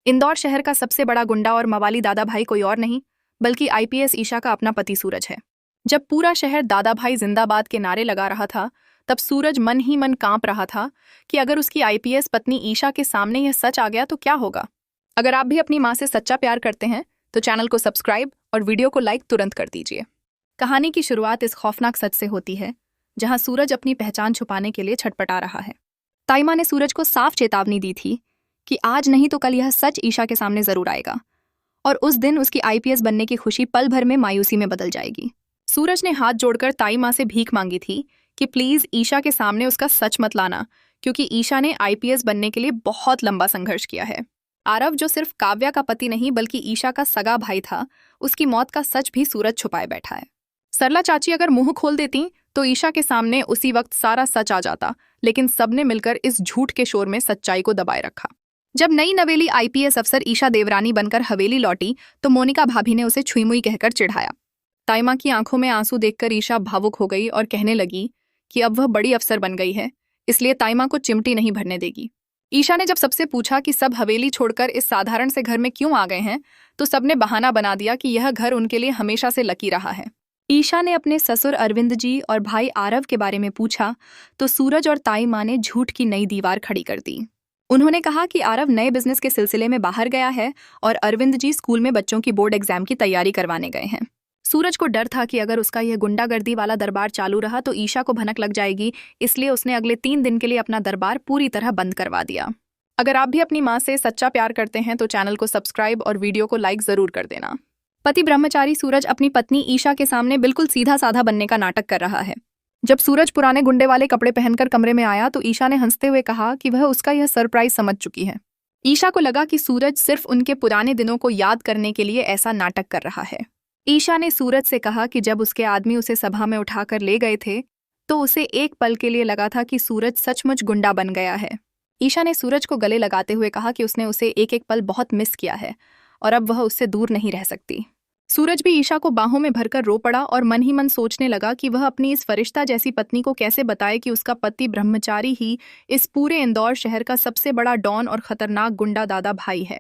इंदौर शहर का सबसे बड़ा गुंडा और मवाली दादा भाई कोई और नहीं बल्कि आईपीएस ईशा का अपना पति सूरज है। जब पूरा शहर दादा भाई जिंदाबाद के नारे लगा रहा था, तब सूरज मन ही मन कांप रहा था कि अगर उसकी आईपीएस पत्नी ईशा के सामने यह सच आ गया तो क्या होगा। अगर आप भी अपनी मां से सच्चा प्यार करते हैं तो चैनल को सब्सक्राइब और वीडियो को लाइक तुरंत कर दीजिए। कहानी की शुरुआत इस खौफनाक सच से होती है जहां सूरज अपनी पहचान छुपाने के लिए छटपटा रहा है। ताइमा ने सूरज को साफ चेतावनी दी थी कि आज नहीं तो कल यह सच ईशा के सामने जरूर आएगा और उस दिन उसकी आईपीएस बनने की खुशी पल भर में मायूसी में बदल जाएगी। सूरज ने हाथ जोड़कर ताई मां से भीख मांगी थी कि प्लीज ईशा के सामने उसका सच मत लाना, क्योंकि ईशा ने आईपीएस बनने के लिए बहुत लंबा संघर्ष किया है। आरव, जो सिर्फ काव्या का पति नहीं बल्कि ईशा का सगा भाई था, उसकी मौत का सच भी सूरज छुपाए बैठा है। सरला चाची अगर मुंह खोल देती तो ईशा के सामने उसी वक्त सारा सच आ जाता, लेकिन सबने मिलकर इस झूठ के शोर में सच्चाई को दबाए रखा। जब नई नवेली आईपीएस अफसर ईशा देवरानी बनकर हवेली लौटी तो मोनिका भाभी ने उसे छुईमुई कहकर चिढ़ाया। ताइमा की आंखों में आंसू देखकर ईशा भावुक हो गई और कहने लगी कि अब वह बड़ी अफसर बन गई है, इसलिए ताइमा को चिमटी नहीं भरने देगी। ईशा ने जब सबसे पूछा कि सब हवेली छोड़कर इस साधारण से घर में क्यों आ गए हैं, तो सबने बहाना बना दिया कि यह घर उनके लिए हमेशा से लकी रहा है। ईशा ने अपने ससुर अरविंद जी और भाई आरव के बारे में पूछा तो सूरज और ताई मां ने झूठ की नई दीवार खड़ी कर दी। उन्होंने कहा कि आरव नए बिजनेस के सिलसिले में बाहर गया है और अरविंद जी स्कूल में बच्चों की बोर्ड एग्जाम की तैयारी करवाने गए हैं। सूरज को डर था कि अगर उसका यह गुंडागर्दी वाला दरबार चालू रहा तो ईशा को भनक लग जाएगी, इसलिए उसने अगले 3 दिन के लिए अपना दरबार पूरी तरह बंद करवा दिया। अगर आप भी अपनी मां से सच्चा प्यार करते हैं तो चैनल को सब्सक्राइब और वीडियो को लाइक जरूर कर देना। पति ब्रह्मचारी सूरज अपनी पत्नी ईशा के सामने बिल्कुल सीधा साधा बनने का नाटक कर रहा है। जब सूरज पुराने गुंडे वाले कपड़े पहनकर कमरे में आया तो ईशा ने हंसते हुए कहा कि वह उसका यह सरप्राइज समझ चुकी है। ईशा को लगा कि सूरज सिर्फ उनके पुराने दिनों को याद करने के लिए ऐसा नाटक कर रहा है। ईशा ने सूरज से कहा कि जब उसके आदमी उसे सभा में उठाकर ले गए थे तो उसे एक पल के लिए लगा था कि सूरज सचमुच गुंडा बन गया है। ईशा ने सूरज को गले लगाते हुए कहा कि उसने उसे एक एक पल बहुत मिस किया है और अब वह उससे दूर नहीं रह सकती। सूरज भी ईशा को बाहों में भरकर रो पड़ा और मन ही मन सोचने लगा कि वह अपनी इस फरिश्ता जैसी पत्नी को कैसे बताए कि उसका पति ब्रह्मचारी ही इस पूरे इंदौर शहर का सबसे बड़ा डॉन और खतरनाक गुंडा दादा भाई है।